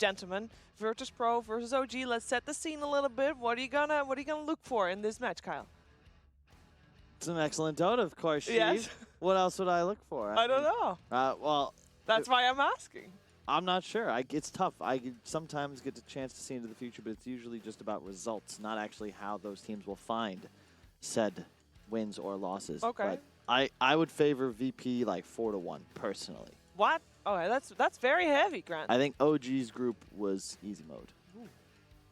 gentlemen, Virtus.pro versus OG. Let's set the scene a little bit. What are you gonna look for in this match, Kyle? Some excellent Dota, of course. Yes. What else would I look for? I don't know. Well, That's why I'm asking. I'm not sure. It's tough. I sometimes get the chance to see into the future, but it's usually just about results, not actually how those teams will find said wins or losses. Okay. But I would favor VP like 4-1 personally. What? Oh, that's very heavy, Grant. I think OG's group was easy mode.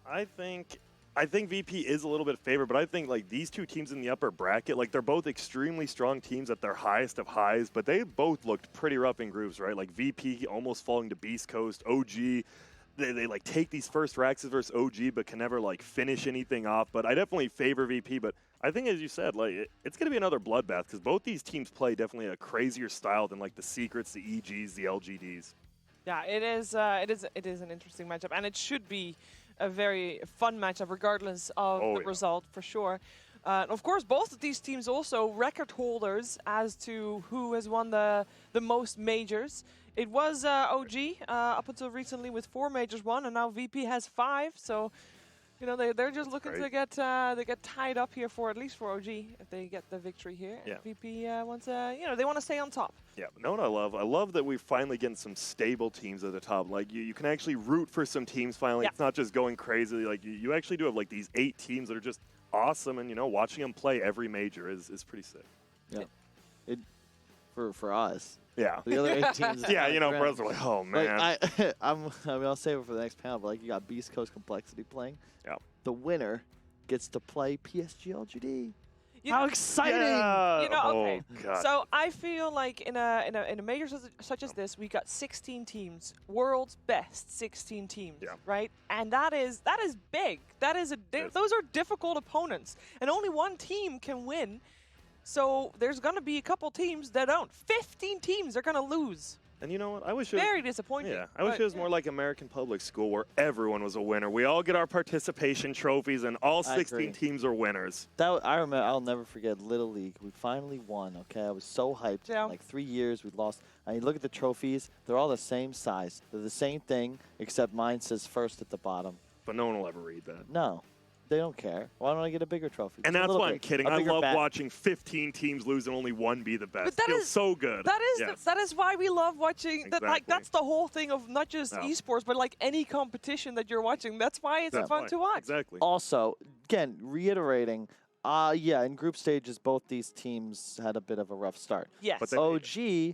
I think VP is a little bit favored, but I think like these two teams in the upper bracket, like they're both extremely strong teams at their highest of highs, but they both looked pretty rough in groups, right? Like VP almost falling to Beast Coast, OG. They like take these first Raxes versus OG, but can never like finish anything off. But I definitely favor VP. But I think, as you said, like it's going to be another bloodbath because both these teams play definitely a crazier style than like the Secrets, the EGs, the LGDs. Yeah, it is an interesting matchup, and it should be a very fun matchup regardless of the result, for sure. Of course, both of these teams also record holders as to who has won the most majors. It was OG up until recently with 4 majors won, and now VP has 5. So, you know, they're just looking to get tied up here for at least for OG if they get the victory here. Yeah. And VP wants they want to stay on top. Yeah, but know what I love? I love that we're finally getting some stable teams at the top. Like you can actually root for some teams finally. Yeah. It's not just going crazy. Like you actually do have like these 8 teams that are just awesome, and you know, watching them play every major is pretty sick. Yeah. For us. Yeah. The other 8 teams. Yeah, you know, brothers are like, oh man. Like, I'll save it for the next panel, but like you got Beast Coast Complexity playing. Yeah. The winner gets to play PSG LGD. How exciting! Yeah. You know, okay. Oh, God. So I feel like in a major such as this, we got 16 teams, world's best 16 teams, right? And that is big. That is those are difficult opponents, and only one team can win. So there's gonna be a couple teams that don't. 15 teams are gonna lose. And you know what? I wish very disappointing. Yeah, I wish it was more like American public school where everyone was a winner. We all get our participation trophies, and all 16 teams are winners. I remember. I'll never forget Little League. We finally won. Okay, I was so hyped. Yeah. Like 3 years, we lost. I mean, look at the trophies. They're all the same size. They're the same thing, except mine says first at the bottom. But no one will ever read that. No. They don't care. Why don't I get a bigger trophy? And Just that's why I'm kidding. I love watching 15 teams lose and only one be the best. But that feels so good. That is why we love watching. Exactly. Like that's the whole thing of not just esports, but like any competition that you're watching. That's why it's fun to watch. Exactly. Also, again, reiterating, in group stages, both these teams had a bit of a rough start. Yes. But OG,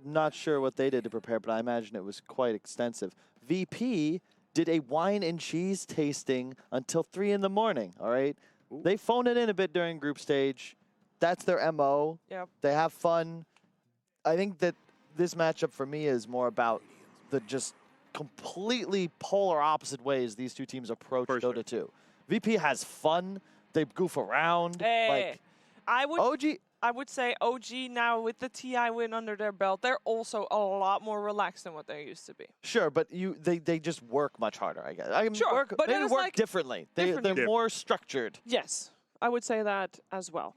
not sure what they did to prepare, but I imagine it was quite extensive. VP did a wine and cheese tasting until 3 in the morning, all right? Ooh. They phoned it in a bit during group stage. That's their MO. Yep. They have fun. I think that this matchup for me is more about the just completely polar opposite ways these two teams approach Dota 2. VP has fun. They goof around. Hey, like, I would say OG now with the TI win under their belt, they're also a lot more relaxed than what they used to be. Sure, but they just work much harder, I guess. Sure, but they work like differently. They're more structured. Yes, I would say that as well.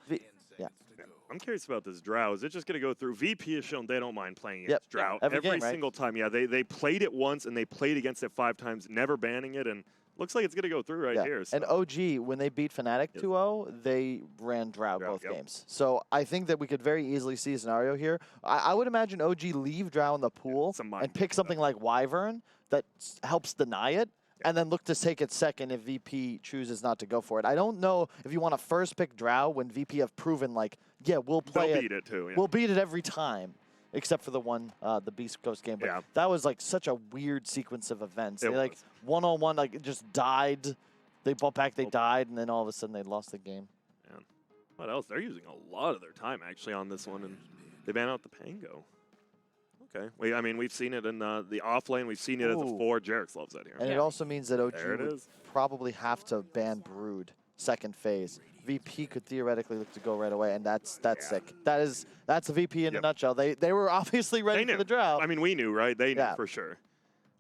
I'm curious about this Drow. Is it just going to go through? VP has shown they don't mind playing against Drow every game, single time. Yeah, they played it once and they played against it 5 times, never banning it, and looks like it's going to go through here. So. And OG, when they beat Fnatic 2-0, they ran Drow both games. So I think that we could very easily see a scenario here. I would imagine OG leave Drow in the pool and pick something like Wyvern that helps deny it, and then look to take it second if VP chooses not to go for it. I don't know if you want to first pick Drow when VP have proven, like, we'll play They'll beat it too. Yeah. We'll beat it every time. Except for the one, the Beast Coast game. But that was like such a weird sequence of events. They like one-on-one, like just died. They bought back, they died, and then all of a sudden they lost the game. Man. What else? They're using a lot of their time actually on this one, and they ban out the Pango. Okay. I mean, we've seen it in the off lane. We've seen it at the 4. Jarex loves that here. And it also means that OG would probably have to ban Brood second phase. VP could theoretically look to go right away, and that's sick. That's a VP in a nutshell. They were obviously ready for the Drow. I mean, we knew, right? They knew for sure.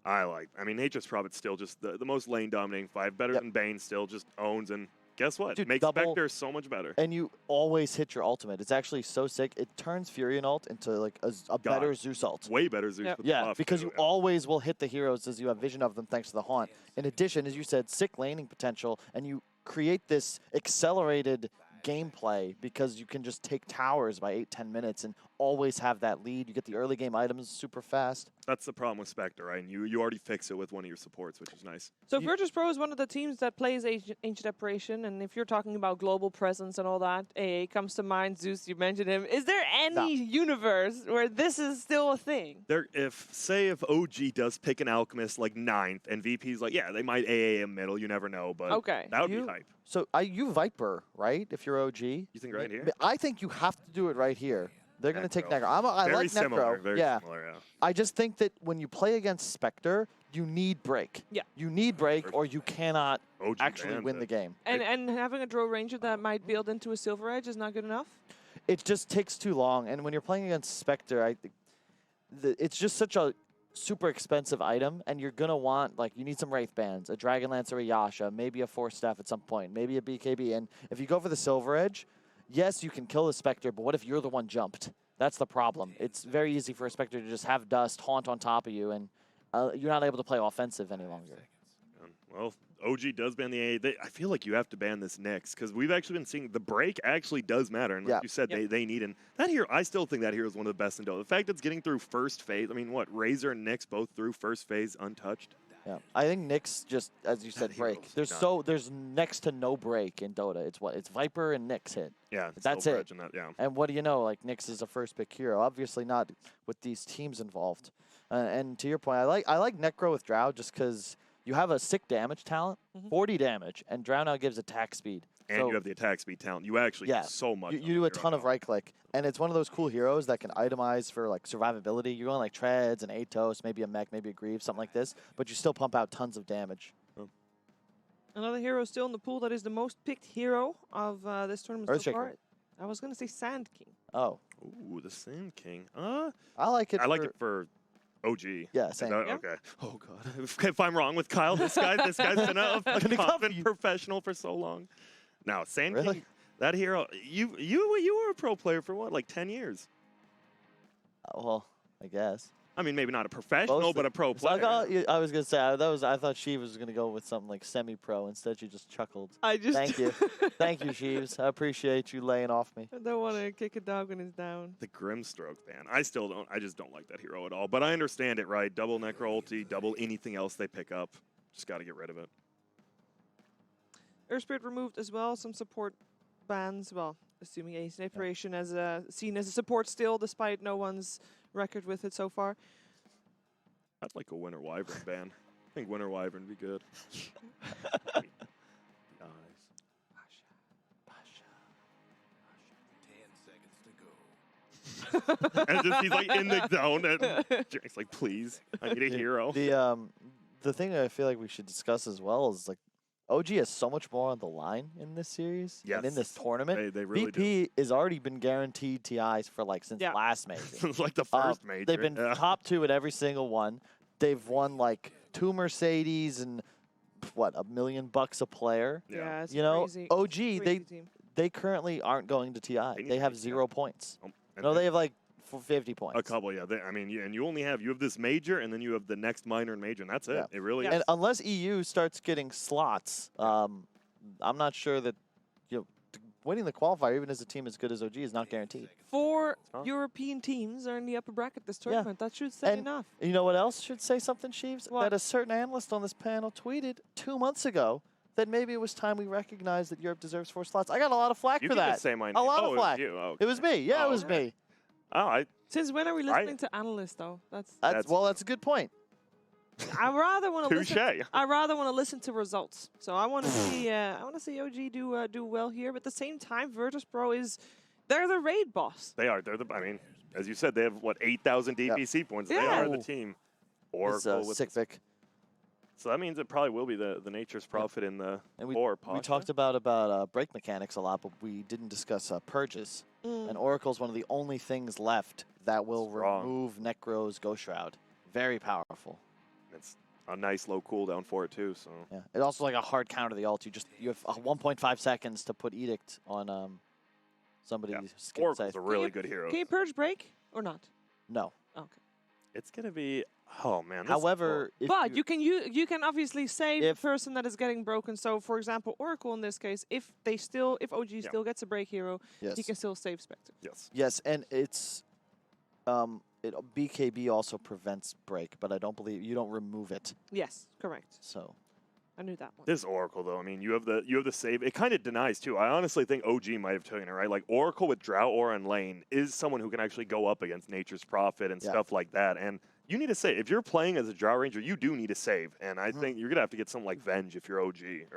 I mean, Virtus.pro, it's still just the most lane dominating 5, better than Bane. Still just owns, and guess what? Dude, Makes double, Spectre so much better. And you always hit your ultimate. It's actually so sick. It turns Furion ult into like a better Zeus ult. Way better Zeus. Yep. With Yeah, the buff because too, you always will hit the heroes as you have vision of them thanks to the haunt. In addition, as you said, sick laning potential, and you create this accelerated gameplay because you can just take towers by 8-10 minutes and always have that lead. You get the early game items super fast. That's the problem with Spectre, right? And you already fix it with one of your supports, which is nice. So Virtus.pro is one of the teams that plays Ancient Apparition, and if you're talking about global presence and all that, AA comes to mind. Zeus, you mentioned him. Is there any universe where this is still a thing? If OG does pick an Alchemist like 9th, and VP's like, yeah, they might AA in middle, you never know, but that would be hype. So you Viper, right? If you're OG. You think right here? I think you have to do it right here. They're going to take Necro. I like similar, Necro. Very similar, yeah. I just think that when you play against Spectre, you need break. Yeah. You need break, or you cannot OG actually win the game. And having a draw ranger that might build into a Silver Edge is not good enough? It just takes too long. And when you're playing against Spectre, I think it's just such a super expensive item, and you're going to want, like, you need some Wraith Bands, a Dragon Lancer, a Yasha, maybe a Force Staff at some point, maybe a BKB. And if you go for the Silver Edge, yes, you can kill the Spectre, but what if you're the one jumped? That's the problem. It's very easy for a Spectre to just have dust, haunt on top of you, and you're not able to play offensive any longer. Well, OG does ban the AA. I feel like you have to ban this Nyx, because we've actually been seeing the break actually does matter. And like you said, they need. And that hero, I still think that hero is one of the best in Dota. The fact that it's getting through first phase, I mean, what, Razor and Nyx both through first phase untouched? Yeah, I think Nyx just, as you said, break. There's next to no break in Dota. It's Viper and Nyx hit. Yeah, that's it. Yeah. And what do you know? Like, Nyx is a first pick hero. Obviously not with these teams involved. And to your point, I like Necro with Drow just because you have a sick damage talent, 40 damage, and Drow now gives attack speed. And you have the attack speed talent. You actually do so much. You do a ton of right click, and it's one of those cool heroes that can itemize for like survivability. You're going like Treads and Atos, maybe a Mech, maybe a Grieve, something like this, but you still pump out tons of damage. Another hero still in the pool that is the most picked hero of this tournament so far. I was going to say Sand King. Oh. Ooh, the Sand King. I like it. I like it for OG. Yeah, same. Okay. Oh god. If I'm wrong with Kyle, this guy's been a confident professional for so long. Now, Sand King, that hero, you were a pro player for what, like 10 years? Well, I guess. I mean, maybe not a professional, but a pro player. I was gonna say I thought Sheev was gonna go with something like semi-pro. Instead, you just chuckled. Thank you, thank you, Sheeves. I appreciate you laying off me. I don't want to kick a dog when it's down. The Grimstroke ban. I just don't like that hero at all. But I understand it, right? Double Necro ulti, double anything else they pick up. Just got to get rid of it. Earth Spirit removed as well. Some support bans. Well, assuming Ace Apparition as seen as a support still, despite no one's record with it so far. I'd like a Winter Wyvern ban. I think Winter Wyvern would be good. And just, he's like in the zone, and Jake's like, "Please, I need a hero." The thing that I feel like we should discuss as well is like OG has so much more on the line in this series and in this tournament. They really VP has already been guaranteed TIs for like since last major. Since like the first major. They've been top 2 at every single one. They've won like 2 Mercedes and what, $1 million a player. Yeah, it's you know, crazy. OG they currently aren't going to TI. They have 0 points. No, they have like 50 points. A couple, yeah. I mean, and you only have this major, and then you have the next minor and major, and that's it. It really is. And unless EU starts getting slots, I'm not sure that winning the qualifier, even as a team as good as OG, is not guaranteed. 4 European teams are in the upper bracket this tournament. That should say enough. You know what else should say something, Sheeves? What? That a certain analyst on this panel tweeted 2 months ago that maybe it was time we recognized that Europe deserves 4 slots. I got a lot of flack for that. Say my name. A lot of flack. It was you. It was me. Yeah, it was me. Since when are we listening to analysts, though? That's a good point. I rather want to listen. Touché. I rather want to listen to results. So I want to see. I want to see OG do well here. But at the same time, Virtus.pro they're the raid boss. They are. I mean, as you said, they have what 8,000 DPC points. They are the team. Oracle with sick pick. So that means it probably will be the Nature's Prophet in the core. We talked about break mechanics a lot, but we didn't discuss purges. And Oracle's one of the only things left that will remove Necro's Ghost Shroud. Very powerful. a nice low cooldown for it too. So yeah, it's also like a hard counter the ult. You have 1.5 seconds to put Edict on somebody. yeah. Skip Oracle's safe. a really good hero. Can you purge break or not? No. Okay. It's gonna be. Oh man. However, if But you can obviously save the if- person that is getting broken. So for example, Oracle in this case, if OG still gets a break hero, he can still save Spectre. Yes. Yes, and it's BKB also prevents break, but I don't believe you don't remove it. Yes, correct. So I knew that one. This Oracle though, I mean, you have the save. It kind of denies too. I honestly think OG might have taken it right. Like Oracle with Drow Aura and lane is someone who can actually go up against Nature's Prophet and stuff like that. And you need to save. If you're playing as a Drow Ranger, you do need to save. And I think you're gonna have to get something like Venge if you're OG.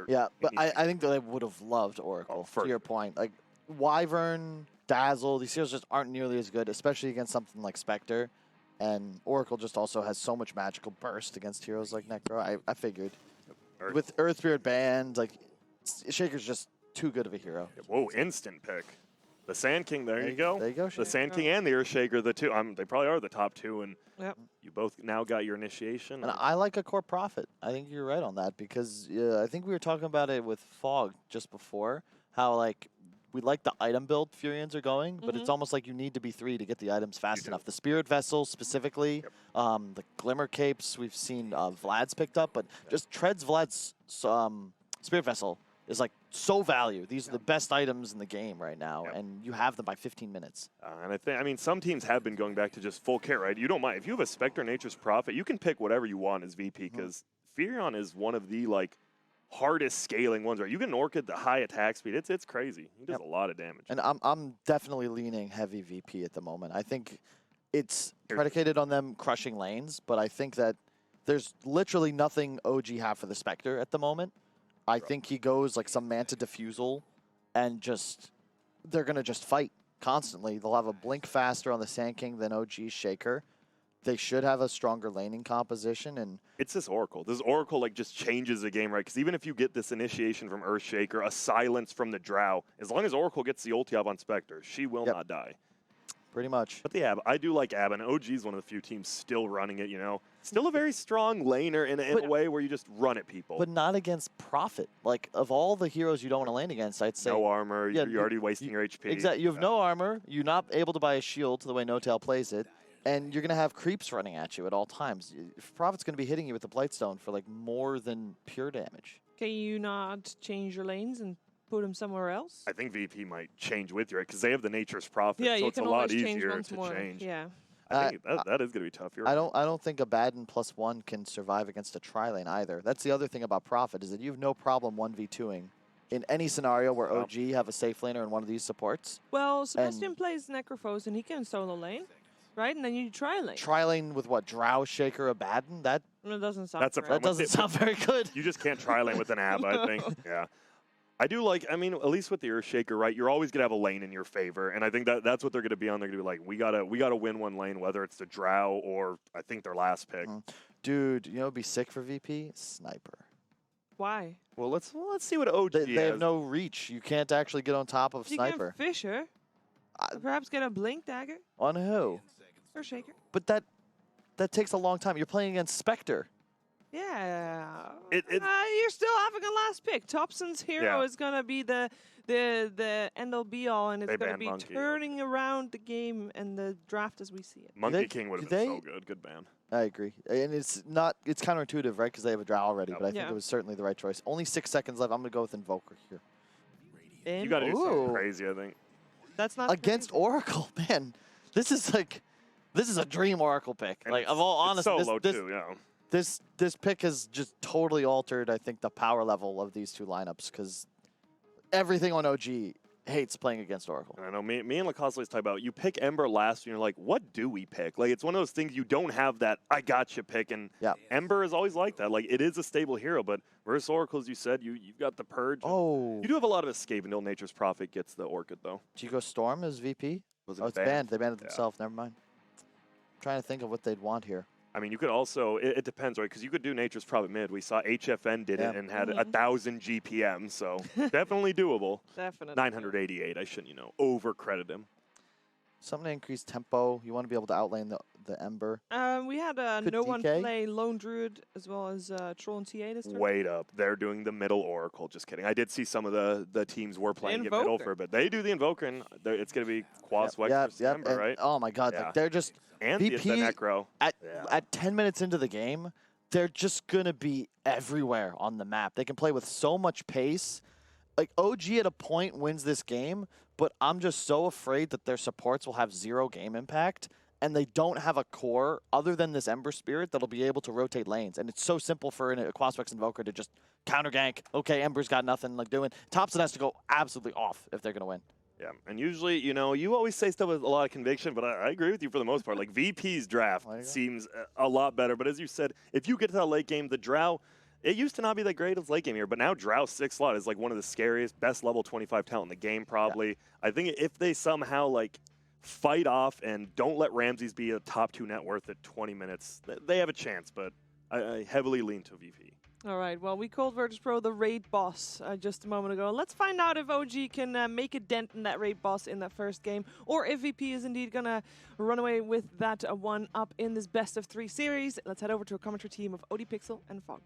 yeah, but I think that they would have loved Oracle. To your point, like Wyvern, Dazzle, these heroes just aren't nearly as good, especially against something like Spectre. And Oracle just also has so much magical burst against heroes like Necro. I figured. With Earth Spirit Band, like, Shaker's just too good of a hero. Whoa, instant pick. The Sand King, there you go. There you go, The Sand King and the Earth Shaker, the two. They probably are the top two, and you both now got your initiation. And I like a Core Prophet. I think you're right on that because I think we were talking about it with Fog just before, how, like, we like the item build Furians are going, but it's almost like you need to be 3 to get the items fast enough. The Spirit Vessel specifically, the Glimmer Capes we've seen Vlad's picked up, but just Treads Vlad's Spirit Vessel is like so value. These are the best items in the game right now, and you have them by 15 minutes. And I mean, some teams have been going back to just full kit, right? You don't mind. If you have a Spectre Nature's Prophet, you can pick whatever you want as VP, because Furion is one of the, like, hardest scaling ones, right? You can Orchid the high attack speed. It's crazy. He does a lot of damage. And I'm definitely leaning heavy VP at the moment. I think it's predicated on them crushing lanes, but I think that there's literally nothing OG have for the Spectre at the moment. I think he goes like some Manta Diffusal and just they're gonna just fight constantly. They'll have a blink faster on the Sand King than OG's Shaker. They should have a stronger laning composition, and it's this Oracle. This Oracle like just changes the game, right? Because even if you get this initiation from Earthshaker, a silence from the Drow, as long as Oracle gets the ulti up on Spectre, she will not die. Pretty much. But the Ab, I do like Ab, and OG is one of the few teams still running it. You know, still a very strong laner in a way where you just run at people. But not against Prophet. Like of all the heroes you don't want to lane against, I'd say no armor. You're already wasting your HP. Exactly. You have no armor. You're not able to buy a shield the way No-Tail plays it. And you're going to have creeps running at you at all times. Prophet's going to be hitting you with the Blightstone for like more than pure damage. Can you not change your lanes and put him somewhere else? I think VP might change with you, right? Because they have the Nature's Prophet, yeah, so you it's can a lot always change easier once to more. change. Yeah. I think that is going to be tough. I don't think Abaddon +1 can survive against a tri-lane either. That's the other thing about Prophet is that you have no problem 1v2ing in any scenario where OG have a safe laner in one of these supports. Well, Sebastian plays Necrophos and he can solo lane. Right, and then you tri-lane. Tri-lane with what? Drow, Shaker, Abaddon? That doesn't sound that doesn't sound very good. You just can't tri-lane with an Ab, I think. Yeah. I do like, I mean, at least with the Earthshaker, right, you're always going to have a lane in your favor, and I think that's what they're going to be on. They're going to be like, we gotta win one lane, whether it's the Drow or, I think, their last pick. Dude, you know what would be sick for VP? Sniper. Why? Well, let's see what OG They have no reach. You can't actually get on top of Sniper. You can Fisher. Perhaps get a Blink Dagger. On who? Or Shaker. But that takes a long time. You're playing against Spectre. Yeah. You're still having a last pick. Thompson's hero is going to be the end-all be-all, and it's going to be turning around the game and the draft as we see it. Monkey King would have been so good. Good ban. I agree. And it's counterintuitive, right? Because they have a Drow already, but I think it was certainly the right choice. Only 6 seconds left. I'm going to go with Invoker here. You got to do something crazy, I think. That's not against crazy. Oracle, man. This is a dream Oracle pick. And like, of all honesty, this pick has just totally altered, I think, the power level of these two lineups because everything on OG hates playing against Oracle. And I know me and Lacoste talk about you pick Ember last, and you're like, what do we pick? Like, it's one of those things you don't have that I gotcha pick, and Ember is always like that. Like, it is a stable hero, but versus Oracle, as you said, you've got the Purge. Oh. You do have a lot of escape until Nature's Prophet gets the Orchid, though. Do you go Storm as VP? Was it it's banned. They banned it themselves. Never mind. I'm trying to think of what they'd want here. I mean, you could also, it depends, right? Because you could do Nature's Prophet mid. We saw HFN did it and had 1,000 GPM, so definitely doable. Definitely. 988, I shouldn't, over-credit him. Something to increase tempo. You want to be able to outlane the Ember? We had Could no one DK? play Lone Druid as well as Troll and TA this turn. Wait up. They're doing the middle Oracle. Just kidding. I did see some of the teams were playing it middle for a bit. They do the Invoker, and it's going to be Quas Wex versus Ember, right? Oh my god, Yeah. like they're just And VP the Necro. At 10 minutes into the game, they're just going to be everywhere on the map. They can play with so much pace. Like, OG at a point wins this game, but I'm just so afraid that their supports will have 0 game impact, and they don't have a core other than this Ember Spirit that'll be able to rotate lanes. And it's so simple for a Quaswex Invoker to just counter gank. Okay, Ember's got nothing like doing. Thompson has to go absolutely off if they're going to win. Yeah, and usually, you know, you always say stuff with a lot of conviction, but I agree with you for the most part. Like, VP's draft seems a lot better, but as you said, if you get to that late game, the Drow, it used to not be the greatest late game here, but now Drow 6 slot is like one of the scariest, best level 25 talent in the game, probably. Yeah. I think if they somehow, like, fight off and don't let Ramses be a top 2 net worth at 20 minutes, they have a chance, but I heavily lean to VP. All right, well, we called Virtus.pro the raid boss just a moment ago. Let's find out if OG can make a dent in that raid boss in that first game, or if VP is indeed going to run away with that 1-up in this best of 3 series. Let's head over to a commentary team of ODPixel and Fog.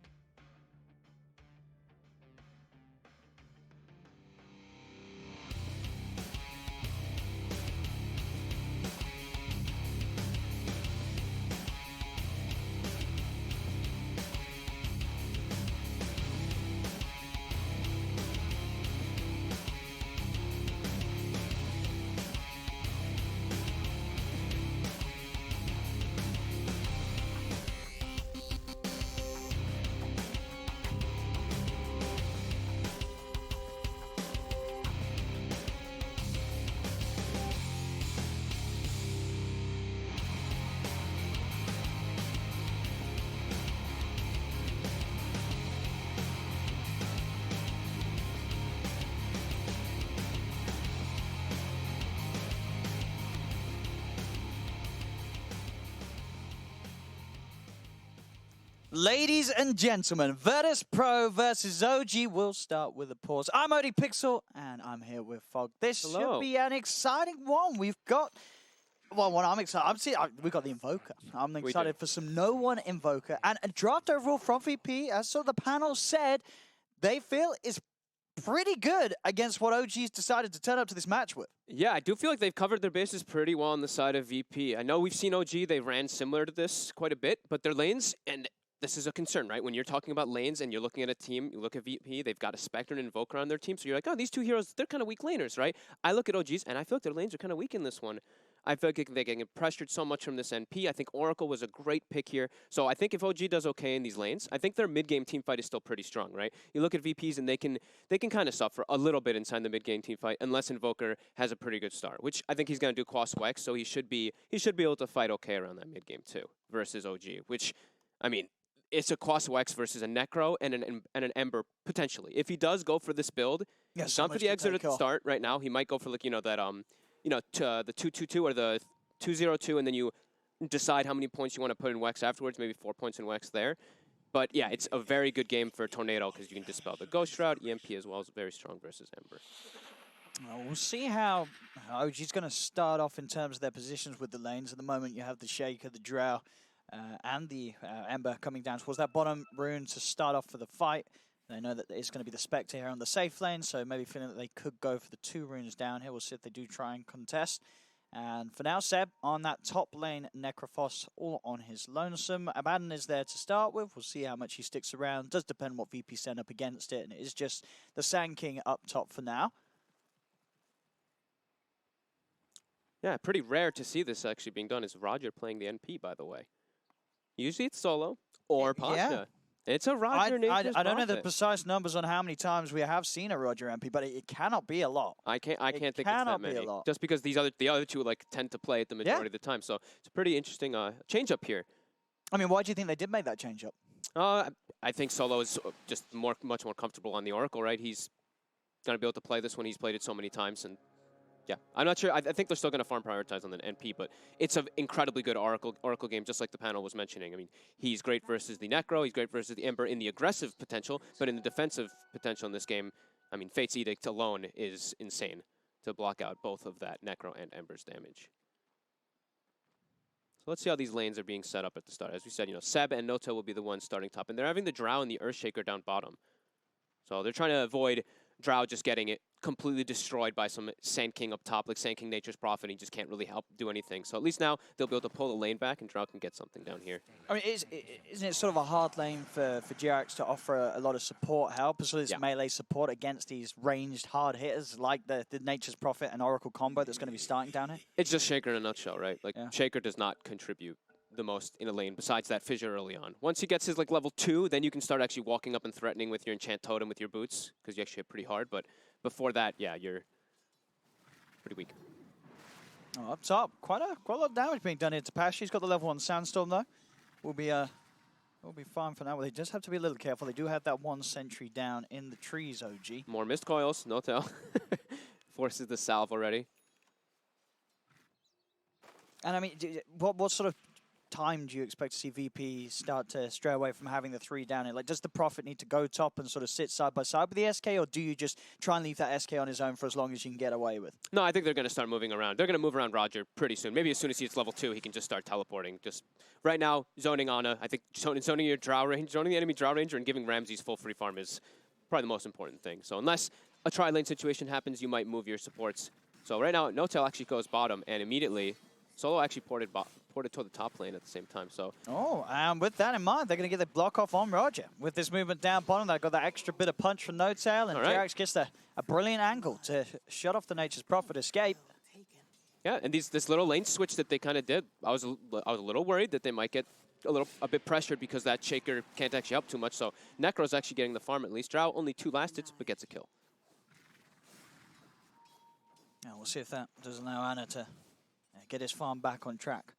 Ladies and gentlemen, Virtus.pro versus OG. We'll start with a pause. I'm ODPixel, and I'm here with Fog. This should be an exciting one. We've got, well, what I'm excited. We've got the Invoker. I'm excited for some no one Invoker. And a draft overall from VP, as so the panel said, they feel is pretty good against what OG's decided to turn up to this match with. Yeah, I do feel like they've covered their bases pretty well on the side of VP. I know we've seen OG, they ran similar to this quite a bit, but their lanes, and this is a concern, right? When you're talking about lanes and you're looking at a team, you look at VP, they've got a Spectre and Invoker on their team, so you're like, oh, these two heroes, they're kind of weak laners, right? I look at OG's, and I feel like their lanes are kind of weak in this one. I feel like they're getting pressured so much from this NP. I think Oracle was a great pick here. So I think if OG does okay in these lanes, I think their mid-game team fight is still pretty strong, right? You look at VPs, and they can kind of suffer a little bit inside the mid-game team fight unless Invoker has a pretty good start, which I think he's going to do Quas Wex, so he should be able to fight okay around that mid-game too versus OG, which, I mean, it's a Quas Wex versus a Necro and an Ember, potentially. If he does go for this build, he's gone for the exit at the start right now. He might go for, like, you know, that, the 2-2-2 or the 2-0-2, and then you decide how many points you want to put in Wex afterwards, maybe 4 points in Wex there. But, yeah, it's a very good game for Tornado because you can dispel the Ghost Shroud. EMP as well is very strong versus Ember. Well, we'll see how OG's going to start off in terms of their positions with the lanes. At the moment, you have the Shaker, the Drow, and the Ember coming down towards that bottom rune to start off for the fight. They know that it's going to be the Spectre here on the safe lane, so maybe feeling that they could go for the 2 runes down here. We'll see if they do try and contest. And for now, Seb on that top lane, Necrophos all on his lonesome. Abaddon is there to start with. We'll see how much he sticks around. Does depend what VP send up against it, and it is just the Sand King up top for now. Yeah, pretty rare to see this actually being done. Is Roger playing the NP, by the way? Usually it's solo or Pasha. Yeah. It's a Roger I don't know the precise numbers on how many times we have seen a Roger MP, but it cannot be a lot. I can't think it's that many. Just because the other two like tend to play it the majority of the time. So it's a pretty interesting change up here. I mean, why do you think they did make that change up? I think solo is just much more comfortable on the Oracle, right? He's gonna be able to play this when he's played it so many times, and yeah, I'm not sure. I think they're still going to farm prioritize on the NP, but it's an incredibly good Oracle game, just like the panel was mentioning. I mean, he's great versus the Necro, he's great versus the Ember in the aggressive potential, but in the defensive potential in this game, I mean, Fate's Edict alone is insane to block out both of that Necro and Ember's damage. So let's see how these lanes are being set up at the start. As we said, you know, Seb and Noto will be the ones starting top, and they're having the Drow and the Earthshaker down bottom. So they're trying to avoid Drow just getting it completely destroyed by some Sand King up top, like Sand King Nature's Prophet. He just can't really help do anything. So at least now they'll be able to pull the lane back, and Drow can get something down here. I mean, isn't it sort of a hard lane for JRX to offer a lot of support help, as well as melee support against these ranged hard hitters like the Nature's Prophet and Oracle combo that's going to be starting down here? It's just Shaker in a nutshell, right? Like, Shaker does not contribute the most in a lane besides that fissure early on. Once he gets his like level 2, then you can start actually walking up and threatening with your enchant totem with your boots, because you actually hit pretty hard. But before that, yeah, you're pretty weak. Oh, up top, quite a lot of damage being done here to Pash. He's got the level 1 Sandstorm though. We'll be fine for now. Well, they just have to be a little careful. They do have that 1 sentry down in the trees, OG. More missed coils, no tell. Forces the salve already. And I mean, what sort of time do you expect to see VP start to stray away from having the 3 down? Like, does the Prophet need to go top and sort of sit side by side with the SK, or do you just try and leave that SK on his own for as long as you can get away with? No, I think they're going to start moving around. They're going to move around Roger pretty soon. Maybe as soon as he hits level 2, he can just start teleporting. Just right now, zoning Ana. I think zoning your Drow range, zoning the enemy Drow Ranger, and giving Ramses full free farm is probably the most important thing. So unless a tri-lane situation happens, you might move your supports. So right now, No-Tail actually goes bottom, and immediately Solo actually ported to the top lane at the same time. So and with that in mind, they're going to get the block off on Roger. With this movement down bottom, they've got that extra bit of punch from No-Tail, and JRX gets a brilliant angle to shut off the Nature's Prophet escape. Yeah, and this little lane switch that they kind of did, I was a little worried that they might get a bit pressured because that Shaker can't actually help too much. So Necro's actually getting the farm at least. Drow only 2 last hits, but gets a kill. Yeah, we'll see if that does allow Ana to get his farm back on track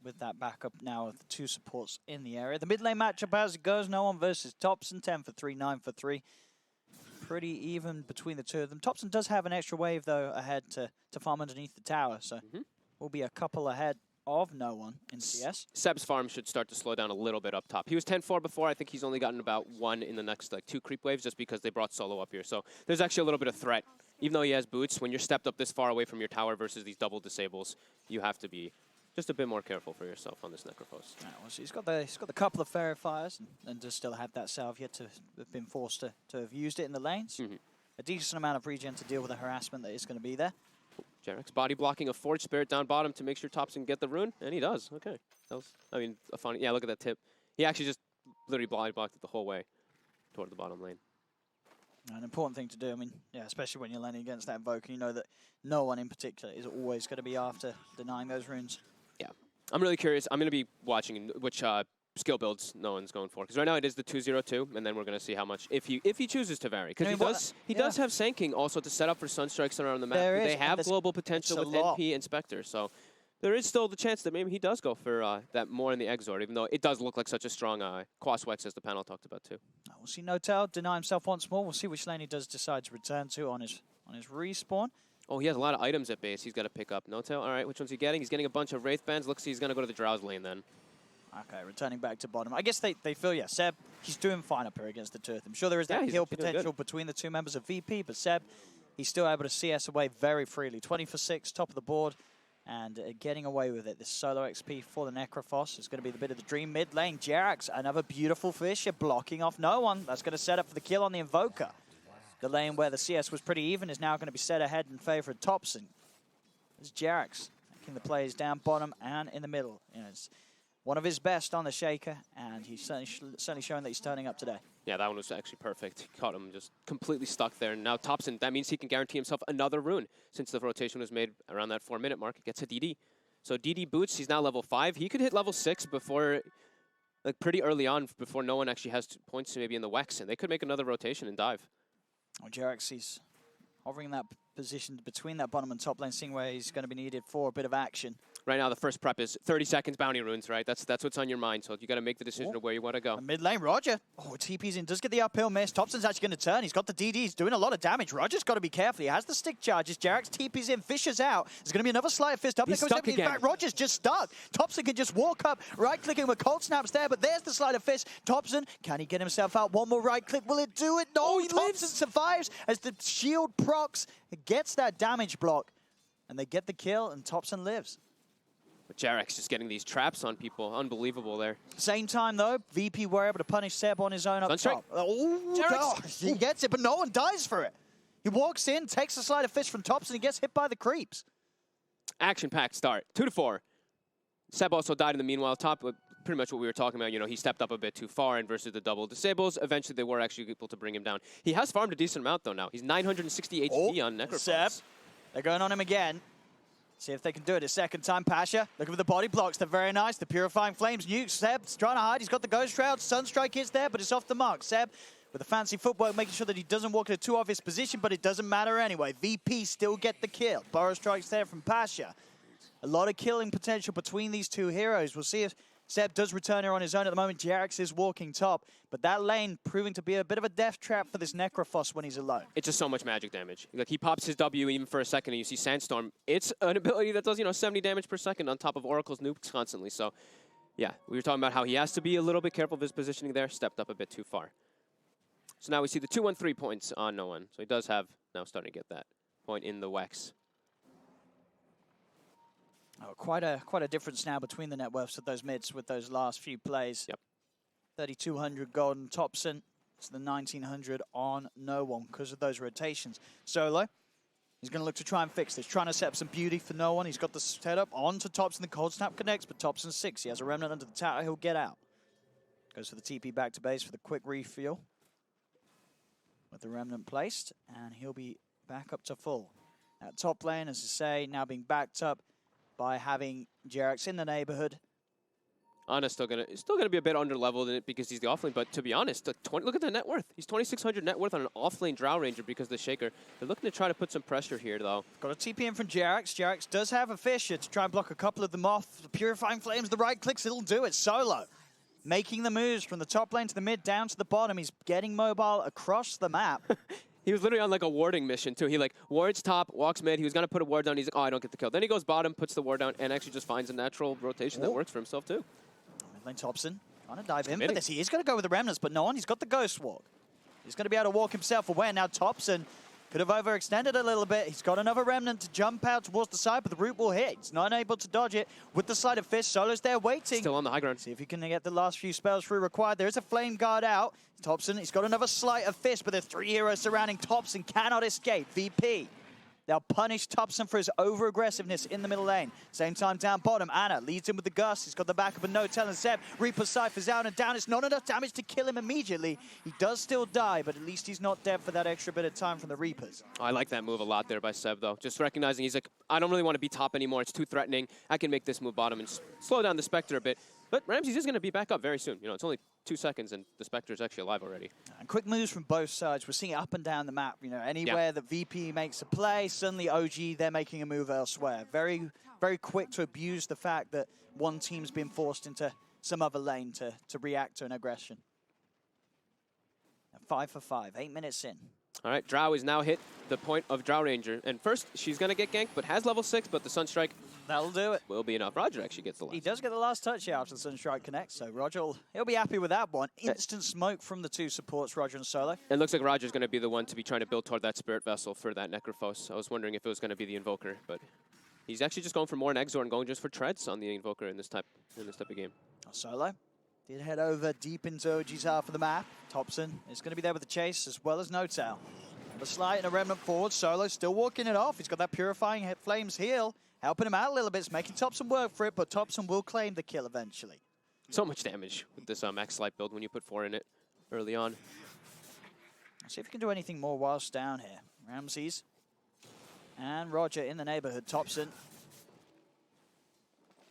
with that backup now of the 2 supports in the area. The mid lane matchup as it goes, no one versus Topson, 10 for 3, 9 for 3. Pretty even between the 2 of them. Topson does have an extra wave though ahead to farm underneath the tower, so we'll be a couple ahead of no one in CS. Seb's farm should start to slow down a little bit up top. He was 10-4 before. I think he's only gotten about 1 in the next like 2 creep waves just because they brought Solo up here. So there's actually a little bit of threat. Even though he has boots, when you're stepped up this far away from your tower versus these double disables, you have to be just a bit more careful for yourself on this Necrophos. Yeah, well, so he's got the couple of Fairy Fires and does still have that salve yet to have been forced to have used it in the lanes. A decent amount of regen to deal with the harassment that is going to be there. JRX body blocking a Forge Spirit down bottom to make sure Topson get the rune, and he does. Okay. That was, I mean, a funny, yeah, look at that tip. He actually just literally body blocked it the whole way toward the bottom lane. An important thing to do, I mean, yeah, especially when you're landing against that Invoker, you know that no one in particular is always going to be after denying those runes. Yeah. I'm really curious. I'm going to be watching which skill builds no one's going for. Because right now it is the 2-0-2, and then we're going to see how much, if he chooses to vary. Because he does have Sand King also to set up for Sunstrikes around the map. They have global potential with NP and Spectre, so there is still the chance that maybe he does go for that more in the Exort, even though it does look like such a strong Quaswex as the panel talked about too. We'll see No-Tail deny himself once more. We'll see which lane he does decide to return to on his respawn. Oh, he has a lot of items at base he's got to pick up. No-Tail, all right, which one's he getting? He's getting a bunch of Wraith Bands. Looks like he's going to go to the Drow's lane then. Okay, returning back to bottom. I guess they feel, yeah, Seb, he's doing fine up here against the 2 of them. Sure, there is that kill potential between the 2 members of VP, but Seb, he's still able to CS away very freely. 20 for 6, top of the board, and getting away with it. This solo XP for the Necrophos is going to be the bit of the dream mid lane. JRX, another beautiful Fisher blocking off no one. That's going to set up for the kill on the Invoker. The lane where the CS was pretty even is now going to be set ahead in favor of Topson. It's JRX making the plays down bottom and in the middle. You know, it's one of his best on the Shaker, and he's certainly showing that he's turning up today. Yeah, that one was actually perfect. He caught him just completely stuck there. And now Topson, that means he can guarantee himself another rune. Since the rotation was made around that 4-minute mark, it gets a DD. So DD boots, he's now level 5. He could hit level 6 before, like pretty early on, before no one actually has points maybe in the Wex, and they could make another rotation and dive. Well, JRX, he's hovering in that position between that bottom and top lane, seeing where he's going to be needed for a bit of action. Right now, the first prep is 30 seconds bounty runes, right? That's what's on your mind, so you got to make the decision of where you want to go. Mid lane, Roger. Oh, TP's in, does get the uphill miss. Topson's actually going to turn. He's got the DD. He's doing a lot of damage. Roger's got to be careful. He has the stick charges. JRX TP's in, Fisher's out. There's going to be another sleight of fist up. He's stuck again. In fact, Roger's just stuck. Topson can just walk up, right-clicking with cold snaps there, but there's the sleight of fist. Topson, can he get himself out? One more right click. Will it do it? No, Topson survives as the shield procs, gets that damage block, and they get the kill, and Topson lives. But Jarek's just getting these traps on people. Unbelievable there. Same time, though, VP were able to punish Seb on his own up top. Oh, gosh, he gets it, but no one dies for it. He walks in, takes a slide of fish from Tops, and he gets hit by the creeps. Action-packed start. 2-4. Seb also died in the meanwhile. Top, pretty much what we were talking about. You know, he stepped up a bit too far and versus the double disables. Eventually, they were actually able to bring him down. He has farmed a decent amount, though, now. He's 960 HP on Necrophos. Seb, they're going on him again. See if they can do it a second time. Pasha, looking for the body blocks. They're very nice. The Purifying Flames nuke. Seb's trying to hide. He's got the Ghost Shroud. Sunstrike is there, but it's off the mark. Seb, with the fancy footwork, making sure that he doesn't walk in a too obvious position, but it doesn't matter anyway. VP still get the kill. Burrow strikes there from Pasha. A lot of killing potential between these two heroes. We'll see if Seb does return here on his own at the moment. Jarex is walking top, but that lane proving to be a bit of a death trap for this Necrophos when he's alone. It's just so much magic damage. Like, he pops his W even for a second, and you see Sandstorm. It's an ability that does, you know, 70 damage per second on top of Oracle's nukes constantly. So, yeah, we were talking about how he has to be a little bit careful of his positioning there. Stepped up a bit too far. So now we see the 2-1-3 points on no one. So he does have now starting to get that point in the Wex. Oh, quite a difference now between the net worths of those mids with those last few plays. Yep. 3,200 gold on Thompson. It's the 1,900 on no one because of those rotations. Solo, he's going to look to try and fix this. Trying to set up some beauty for no one. He's got the setup onto Thompson. The cold snap connects, but Thompson's 6. He has a remnant under the tower. He'll get out. Goes for the TP back to base for the quick refuel. With the remnant placed, and he'll be back up to full. That top lane, as I say, now being backed up by having Jarex in the neighborhood. Ana's still gonna be a bit under-leveled in it because he's the offlane, but to be honest, look at the net worth. He's 2,600 net worth on an offlane Drow Ranger because of the Shaker. They're looking to try to put some pressure here, though. Got a TP in from Jarex. Jarex does have a Fisher to try and block a couple of them off. The Purifying Flames, the right clicks, it'll do it. Solo making the moves from the top lane to the mid, down to the bottom. He's getting mobile across the map. He was literally on like a warding mission too. He like wards top, walks mid. He was gonna put a ward down. He's like, oh, I don't get the kill. Then he goes bottom, puts the ward down, and actually just finds a natural rotation that works for himself too. Mid lane Thompson trying to dive in for this. He is going to go with the remnants, but no one. He's got the Ghost Walk. He's going to be able to walk himself away. Now Thompson could have overextended a little bit. He's got another remnant to jump out towards the side, but the root will hit. He's not able to dodge it with the sleight of fist. Solo's there waiting. Still on the high ground. See if he can get the last few spells through required. There is a flame guard out. Thompson, he's got another sleight of fist, but the 3 heroes surrounding Thompson cannot escape. VP. They'll punish Thompson for his over-aggressiveness in the middle lane. Same time down bottom, Anna leads him with the Gust. He's got the backup of No-Tell and Seb. Reaper ciphers out and down. It's not enough damage to kill him immediately. He does still die, but at least he's not dead for that extra bit of time from the Reapers. Oh, I like that move a lot there by Seb, though. Just recognizing he's like, I don't really want to be top anymore. It's too threatening. I can make this move bottom and slow down the Spectre a bit. But Ramses is going to be back up very soon. You know, it's only 2 seconds, and the Spectre is actually alive already. And quick moves from both sides. We're seeing it up and down the map. You know, anywhere that VP makes a play, suddenly OG, they're making a move elsewhere. Very, very quick to abuse the fact that one team's been forced into some other lane to react to an aggression. 5 for 5, 8 minutes in. All right, Drow is now hit the point of Drow Ranger. And first, she's going to get ganked, but has level 6, but the Sunstrike that'll do it. Will be enough. Roger actually gets the last. He does get the last touch out after the Sunstrike connects, so Roger, he'll be happy with that one. Instant smoke from the two supports, Roger and Solo. It looks like Roger's going to be the one to be trying to build toward that Spirit Vessel for that Necrophos. I was wondering if it was going to be the Invoker, but he's actually just going for more an Exor and going just for treads on the Invoker in this type of game. Solo did head over deep into OG's half of the map. Thompson is going to be there with the chase as well as No-Tail. The slide and a remnant forward. Solo still walking it off. He's got that Purifying Flames heal, helping him out a little bit. It's making Thompson work for it, but Thompson will claim the kill eventually. So much damage with this Max Light build when you put 4 in it early on. Let's see if we can do anything more whilst down here. Ramses and Roger in the neighborhood. Thompson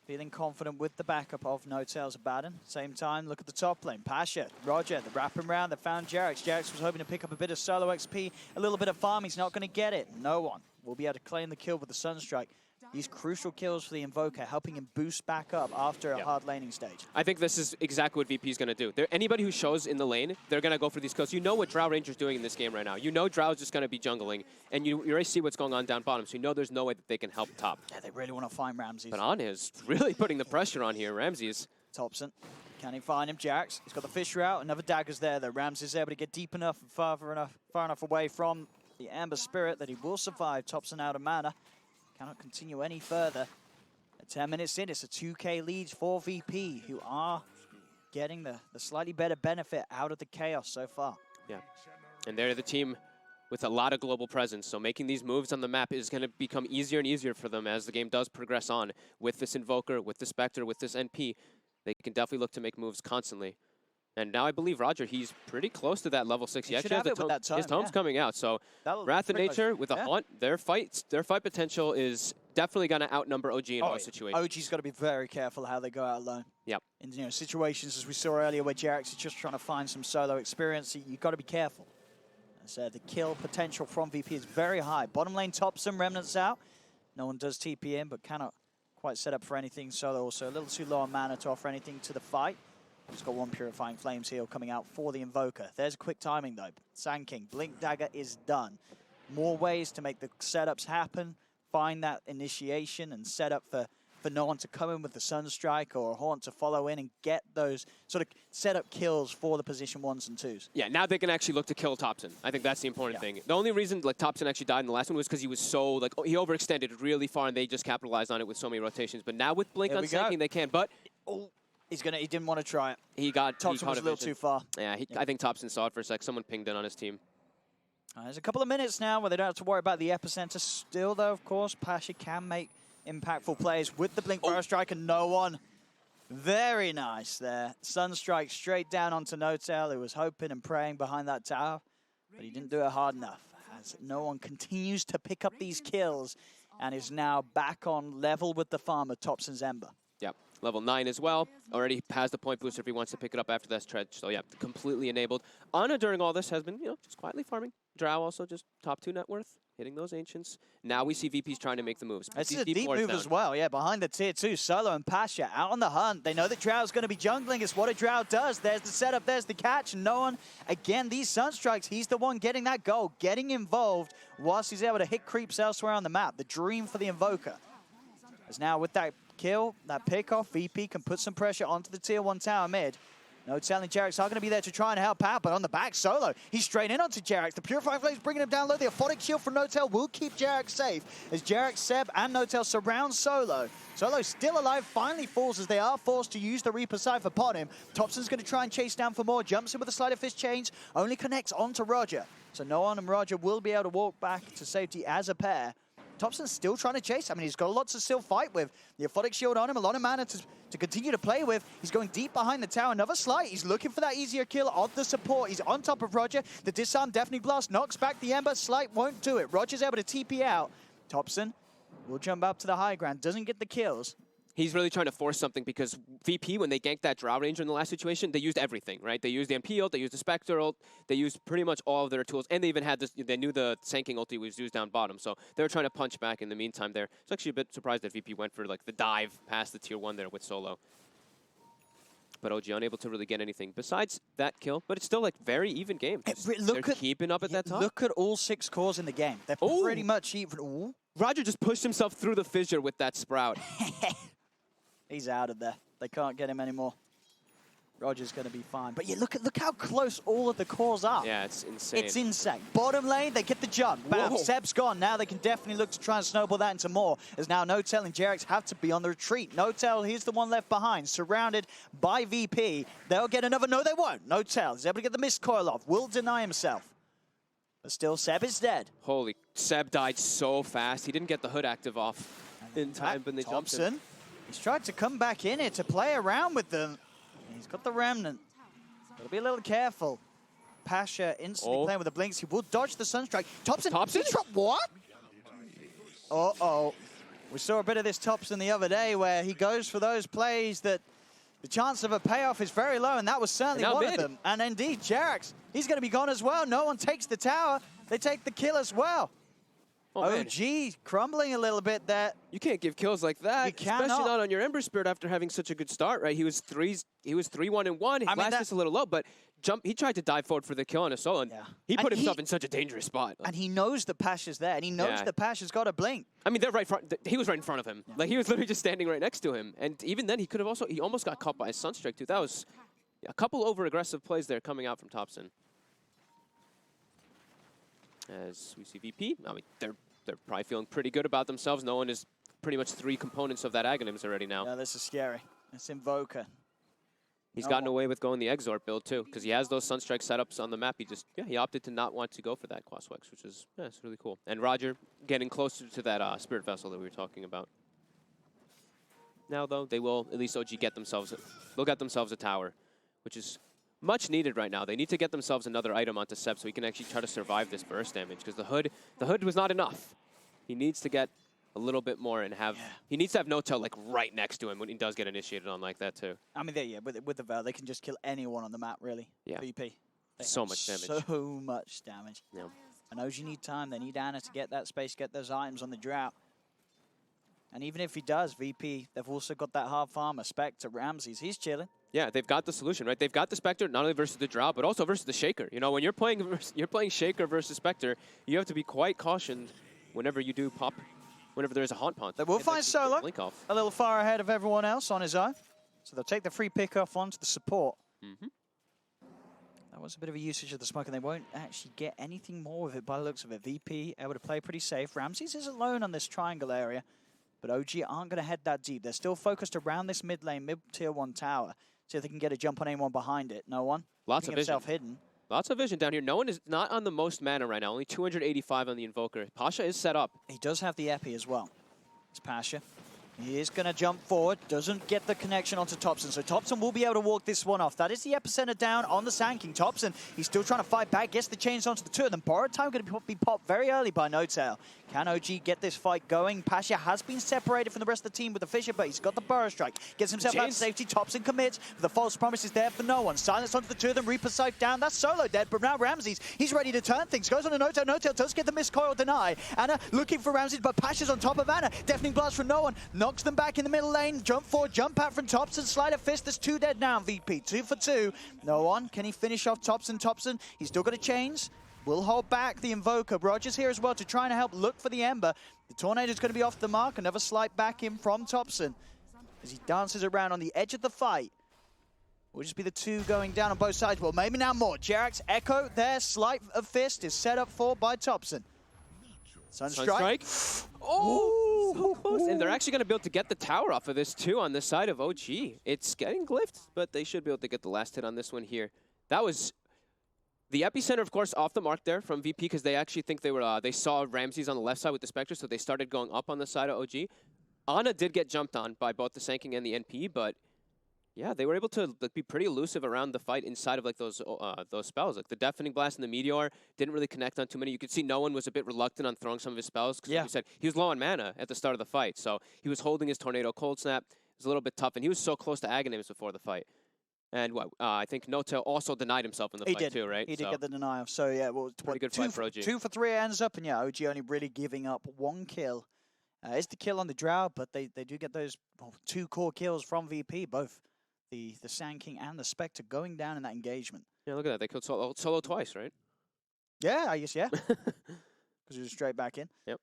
feeling confident with the backup of No-Tails Abaddon. Same time, look at the top lane. Pasha, Roger, they're wrapping around. They found Jarex. Jarex was hoping to pick up a bit of solo XP, a little bit of farm. He's not going to get it. No one will be able to claim the kill with the Sunstrike. These crucial kills for the Invoker, helping him boost back up after a hard laning stage. I think this is exactly what VP is going to do. Anybody who shows in the lane, they're going to go for these kills. You know what Drow Ranger's doing in this game right now. You know Drow's just going to be jungling, and you already see what's going on down bottom, so you know there's no way that they can help top. Yeah, they really want to find Ramses. But Anya is really putting the pressure on here. Ramses. Thompson, can he find him? Jarex, he's got the Fisher out. Another dagger's there, though. Ramses is able to get deep enough and far enough away from the Amber Spirit that he will survive. Thompson out of mana. Cannot continue any further. A 10 minutes in, it's a 2K lead for VP, who are getting the slightly better benefit out of the chaos so far. Yeah, and they're the team with a lot of global presence, so making these moves on the map is going to become easier and easier for them as the game does progress on. With this Invoker, with the Spectre, with this NP, they can definitely look to make moves constantly. And now I believe, Roger, he's pretty close to that level 6. He actually has his tome's coming out. So Wrath of Nature with a Haunt, their fight potential is definitely going to outnumber OG in most situations. OG's got to be very careful how they go out alone. Yep. In situations, as we saw earlier, where JerAx is just trying to find some solo experience, you've got to be careful. So the kill potential from VP is very high. Bottom lane Topson, Remnants out. No one does TP in, but cannot quite set up for anything solo. Also a little too low on mana to offer anything to the fight. He's got one Purifying Flames heal coming out for the Invoker. There's a quick timing though. Sand King, Blink Dagger is done. More ways to make the setups happen. Find that initiation and set up for no one to come in with the Sunstrike or a Haunt to follow in and get those sort of setup kills for the position 1s and 2s. Yeah, now they can actually look to kill Topson. I think that's the important thing. The only reason Topson actually died in the last one was because he was so, he overextended really far and they just capitalized on it with so many rotations. But now with Blink on Sand King, they can. But he didn't want to try it. Topson was a little too far. Yeah, I think Topson saw it for a sec. Someone pinged in on his team. There's a couple of minutes now where they don't have to worry about the epicenter. Still, though, of course, Pasha can make impactful plays with the Blink Fire Strike and no one. Very nice there. Sunstrike straight down onto Notel, who was hoping and praying behind that tower, but he didn't do it hard enough. As no one continues to pick up these kills and is now back on level with the farmer, Topson's Ember. Yep, level 9 as well. Already has the point booster if he wants to pick it up after that stretch. So yeah, completely enabled. Ana during all this has been, just quietly farming. Drow also just top 2 net worth, hitting those Ancients. Now we see VP's trying to make the moves. This is a deep move as well, behind the tier 2. Solo and Pasha out on the hunt. They know that Drow's going to be jungling. It's what a Drow does. There's the setup, there's the catch. No one, again, these Sunstrikes, he's the one getting that goal, getting involved whilst he's able to hit creeps elsewhere on the map. The dream for the Invoker. As now with that kill, that pick off, VP can put some pressure onto the tier 1 tower mid. Notel and JerAx are going to be there to try and help out, but on the back, Solo, he's straight in onto JerAx. The Purifying Flames bringing him down low. The Aphotic Shield from Notel will keep JerAx safe as JerAx, Seb, and Notel surround Solo. Solo still alive, finally falls as they are forced to use the Reaper Scythe upon him. Topson's going to try and chase down for more, jumps in with a Sleight of Fist chains, only connects onto Roger. So no one and Roger will be able to walk back to safety as a pair. Topson's still trying to chase. I mean, he's got lots to still fight with. The Aphotic Shield on him, a lot of mana to continue to play with. He's going deep behind the tower. Another Slight. He's looking for that easier kill of the support. He's on top of Roger. The Disarm Deafening Blast knocks back the Ember. Slight won't do it. Roger's able to TP out. Topson will jump up to the high ground. Doesn't get the kills. He's really trying to force something because VP, when they ganked that Drow Ranger in the last situation, they used everything, right? They used the MP ult, they used the Spectre ult, they used pretty much all of their tools, and they even had this, they knew the Sand King ulti was used down bottom, so they were trying to punch back in the meantime there. It's actually a bit surprised that VP went for the dive past the tier 1 there with Solo. But OG unable to really get anything besides that kill, but it's still very even game. They're keeping up at that top. Look at all 6 cores in the game. They're pretty much even. Ooh. Roger just pushed himself through the fissure with that Sprout. He's out of there. They can't get him anymore. Roger's going to be fine. But look how close all of the cores are. Yeah, it's insane. It's insane. Bottom lane, they get the jump. Bam, Seb's gone. Now they can definitely look to try and snowball that into more. As now Notel and JerAx have to be on the retreat. Notel, he's the one left behind, surrounded by VP. They'll get another. No, they won't. Notel is able to get the mist coil off. Will deny himself. But still, Seb is dead. Holy, Seb died so fast. He didn't get the hood active off in time, but they jumped him. He's tried to come back in here to play around with them. He's got the Remnant. Got to be a little careful. Pasha instantly playing with the blinks. He will dodge the Sunstrike. Topson? What? Uh-oh. We saw a bit of this Topson the other day where he goes for those plays that the chance of a payoff is very low, and that was certainly one of them. And indeed, JerAx, he's going to be gone as well. No one takes the tower. They take the kill as well. OG crumbling a little bit there. You can't give kills like that, especially not on your Ember Spirit after having such a good start, right? He was 3-1-1. His last is a little low, but he tried to dive forward for the kill on a solo, and he put himself in such a dangerous spot. And he knows the Pasha's there, and he knows the Pasha's got a blink. I mean, they're right front. He was right in front of him. He was literally just standing right next to him. And even then, he could have he almost got caught by a Sunstrike too. That was a couple over-aggressive plays there coming out from Topson. As we see VP, I mean, they're probably feeling pretty good about themselves. No one is pretty much 3 components of that Aghanims already now. Yeah, this is scary. It's Invoker. He's gotten away with going the Exort build too, because he has those Sunstrike setups on the map. He opted to not want to go for that Quaswex, which is it's really cool. And Roger getting closer to that Spirit Vessel that we were talking about. Now though, they will at least OG get themselves a tower, which is much needed right now. They need to get themselves another item onto Seb so he can actually try to survive this burst damage, because the hood was not enough. He needs to get a little bit more and have he needs to have No-Tail like right next to him when he does get initiated on like that too. I mean, with the Veil, they can just kill anyone on the map, really. Yeah. VP. So much damage. So much damage. Yeah. And OG need time. They need Ana to get that space, get those items on the drought. And even if he does, VP, they've also got that half armor, Spectre, Ramses. He's chilling. Yeah, they've got the solution, right? They've got the Spectre not only versus the Drought, but also versus the Shaker. You know, when you're playing Shaker versus Spectre, you have to be quite cautioned whenever you do pop, whenever there's a Haunt Pont. They will find Solo blink off. a little far ahead of everyone else on his own. So they'll take the free pick off onto the support. That was a bit of a usage of the smoke, and they won't actually get anything more with it by the looks of it. VP able to play pretty safe. Ramses is alone on this triangle area, but OG aren't going to head that deep. They're still focused around this mid lane, mid-tier 1 tower. See if they can get a jump on anyone behind it. No one. Lots of vision. Hidden. Lots of vision down here. No one is not on the most mana right now. Only 285 on the Invoker. Pasha is set up. He does have the Epi as well. It's Pasha. He is going to jump forward. Doesn't get the connection onto Topson. So Topson will be able to walk this one off. That is the epicenter down on the Sand King. Topson, he's still trying to fight back. Gets the chains onto the 2 of them. Borrowed time going to be popped very early by No-Tail. Can OG get this fight going? Pasha has been separated from the rest of the team with the Fisher, but he's got the Burrow Strike. Gets himself out to safety. Topson commits. The false promise is there for no one. Silence onto the 2 of them. Reaper Scythe down. That's Solo dead, but now Ramses, he's ready to turn things. Goes on to No-Tail. No-Tail does get the miscoil deny. Ana looking for Ramses, but Pasha's on top of Ana. Deafening Blast from no one. Knocks them back in the middle lane. Jump forward, jump out from Topson. Sleight of Fist. There's 2 dead now. VP 2 for 2. No one. Can he finish off Topson? Topson, he's still got a chains. Will hold back the Invoker. Rogers here as well to try and help look for the Ember. The Tornado's going to be off the mark. Another slight back in from Topson as he dances around on the edge of the fight. Will just be the 2 going down on both sides. Well, maybe now more. Jerax Echo there. Sleight of Fist is set up for by Topson. Sunstrike. Oh, so close. And they're actually going to be able to get the tower off of this too on the side of OG. It's getting glyphed, but they should be able to get the last hit on this one here. That was the epicenter, of course, off the mark there from VP, because they actually think they saw Ramses on the left side with the Spectre, so they started going up on the side of OG. Ana did get jumped on by both the Sand King and the NP, but yeah, they were able to be pretty elusive around the fight inside of like those spells. Like the Deafening Blast and the Meteor didn't really connect on too many. You could see no one was a bit reluctant on throwing some of his spells, because like you said, he was low on mana at the start of the fight, so he was holding his Tornado Cold Snap. It was a little bit tough, and he was so close to Aghanims before the fight. And I think No-Tail also denied himself in the fight too, right? He did get the denial. So yeah, well, pretty good fight for OG. 2 for 3 it ends up, and yeah, OG only really giving up 1 kill. It's the kill on the Drow, but they do get those 2 core kills from VP, both the Sand King and the Spectre going down in that engagement. Yeah, look at that. They killed Solo twice, right? Yeah, I guess, yeah. Because he was straight back in. Yep.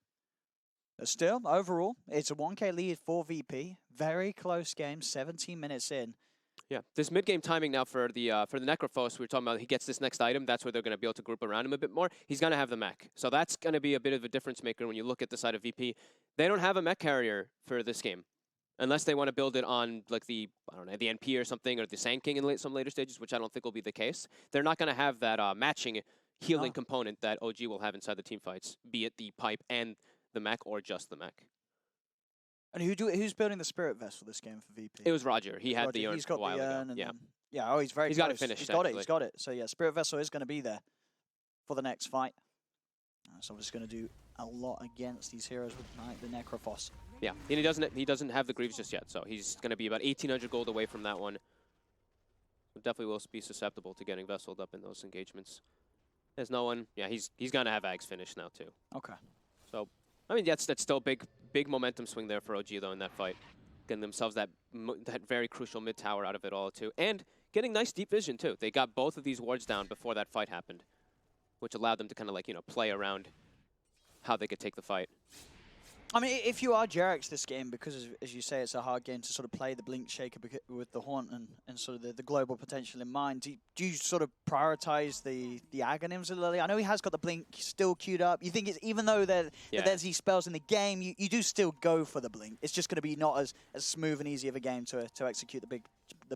But still, overall, it's a 1K lead for VP. Very close game, 17 minutes in. Yeah, this mid-game timing now for the Necrophos we were talking about, he gets this next item, that's where they're going to be able to group around him a bit more. He's going to have the mech. So that's going to be a bit of a difference maker when you look at the side of VP. They don't have a mech carrier for this game, unless they want to build it on like the NP or something, or the Sand King in some later stages, which I don't think will be the case. They're not going to have that matching healing component that OG will have inside the team fights, be it the pipe and the mech or just the mech. And who's building the Spirit Vessel this game for VP? It was Roger. He had the urn a while ago. Yeah. Yeah, oh, he's very He's close. got it finished, He's got it. So yeah, Spirit Vessel is going to be there for the next fight. So I'm just going to do a lot against these heroes with like the Necrophos. Yeah, and he doesn't have the Greaves just yet, so he's going to be about 1,800 gold away from that one. So definitely will be susceptible to getting vesseled up in those engagements. There's no one. Yeah, he's going to have Ags finished now too. Okay. So, I mean, that's still big momentum swing there for OG though in that fight, getting themselves that very crucial mid tower out of it all too, and getting nice deep vision too. They got both of these wards down before that fight happened, which allowed them to kind of like play around how they could take the fight. I mean, if you are Jarex this game, because as you say, it's a hard game to sort of play the Blink Shaker with the Haunt and sort of the global potential in mind, do you sort of prioritize the Aghanims a little? I know he has got the Blink still queued up. You think it's, even though there's these spells in the game, you do still go for the Blink. It's just going to be not as smooth and easy of a game to execute the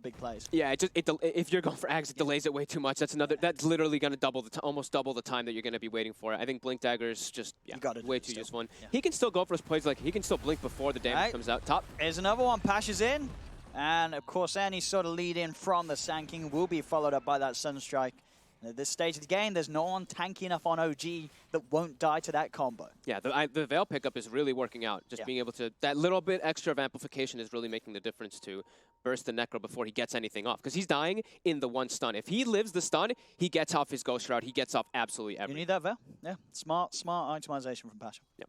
big plays. Yeah, if you're going for Ags, it delays it way too much. That's literally going to almost double the time that you're going to be waiting for it. I think Blink Dagger's just way too useful. Yeah. He can still go for his plays, like he can still blink before the damage comes out. Top. There's another one, passes in. And of course, any sort of lead in from the Sand King will be followed up by that Sunstrike. And at this stage of the game, there's no one tanky enough on OG that won't die to that combo. Yeah, the Veil pickup is really working out. Just being able to, that little bit extra of amplification is really making the difference to burst the Necro before he gets anything off. Because he's dying in the one stun. If he lives the stun, he gets off his Ghost Shroud. He gets off absolutely everything. You need that Veil. Yeah, smart itemization from Pasha. Yeah.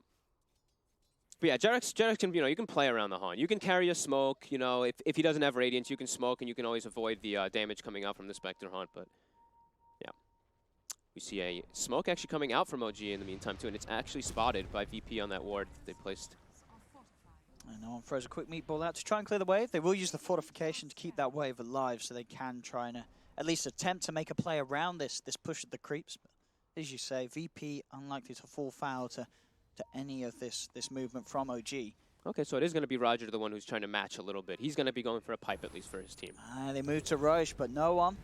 But yeah, Jarex can, you can play around the Haunt. You can carry a smoke, if he doesn't have Radiance, you can smoke and you can always avoid the damage coming out from the Spectre Haunt, but yeah. We see a smoke actually coming out from OG in the meantime too, and it's actually spotted by VP on that ward they placed. And no one throws a quick meatball out to try and clear the wave. They will use the fortification to keep that wave alive, so they can try and at least attempt to make a play around this push of the creeps. But as you say, VP unlikely to fall foul to any of this movement from OG. Okay, so it is going to be Roger the one who's trying to match a little bit. He's going to be going for a pipe at least for his team. They move to Roche, but no one.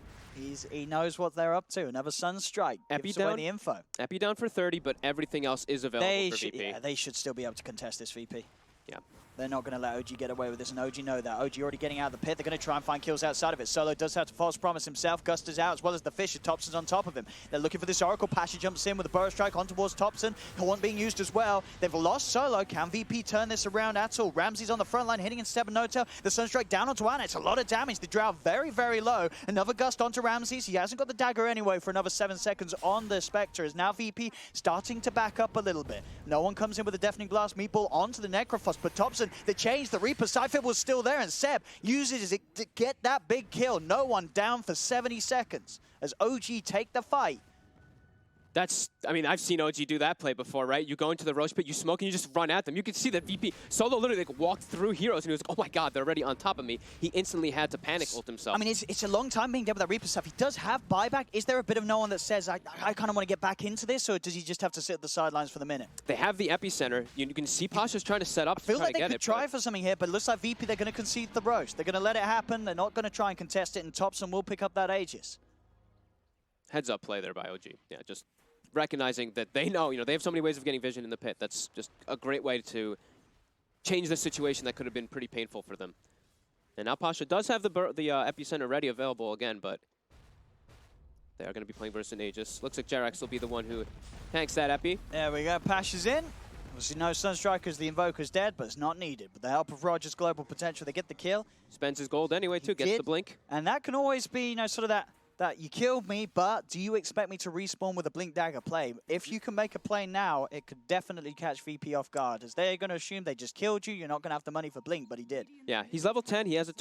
He knows what they're up to. Another Sunstrike gives away the info. Epi down for 30, but everything else is available for VP. Yeah, they should still be able to contest this VP. Yeah. They're not going to let OG get away with this, and OG know that. OG already getting out of the pit. They're going to try and find kills outside of it. Solo does have to false promise himself. Gust is out, as well as the Fisher. Thompson's on top of him. They're looking for this Oracle. Pasha jumps in with a Burrow Strike on towards Thompson. Haunt being used as well. They've lost Solo. Can VP turn this around at all? Ramsey's on the front line, hitting instead of No-Tail. The Sunstrike down onto Anna. It's a lot of damage. The Drow very, very low. Another Gust onto Ramsey's. He hasn't got the dagger anyway for another 7 seconds on the Spectre. Is now VP starting to back up a little bit. No one comes in with a Deafening Blast Meatball onto the Necrophos, but Thompson, the change, the Reaper Cypher was still there, and Seb uses it to get that big kill. No one down for 70 seconds as OG take the fight. I've seen OG do that play before, right? You go into the Roche pit, you smoke, and you just run at them. You can see that VP Solo literally walked through heroes, and he was like, oh my god, they're already on top of me. He instantly had to panic ult himself. I mean, it's a long time being dead with that Reaper stuff. He does have buyback. Is there a bit of no one that says, I kind of want to get back into this, or does he just have to sit at the sidelines for the minute? They have the epicenter. You can see Pasha's trying to set up. I feel like they could try for something here, but it looks like VP, they're going to concede the Roche. They're going to let it happen. They're not going to try and contest it, and Thompson will pick up that Aegis. Heads up play there by OG. Yeah, just recognizing that they know, they have so many ways of getting vision in the pit. That's just a great way to change the situation that could have been pretty painful for them. And now Pasha does have the epicenter ready available again, but they are going to be playing versus an Aegis. Looks like Jarex will be the one who tanks that epi. There we go. Pasha's in. Obviously, no Sunstrikers. The Invoker's dead, but it's not needed. With the help of Roger's global potential, they get the kill. Spends his gold anyway, too. Gets the blink. And that can always be, sort of that you killed me, but do you expect me to respawn with a Blink Dagger play? If you can make a play now, it could definitely catch VP off guard, as they're going to assume they just killed you. You're not going to have the money for Blink, but he did. Yeah, he's level 10. He has a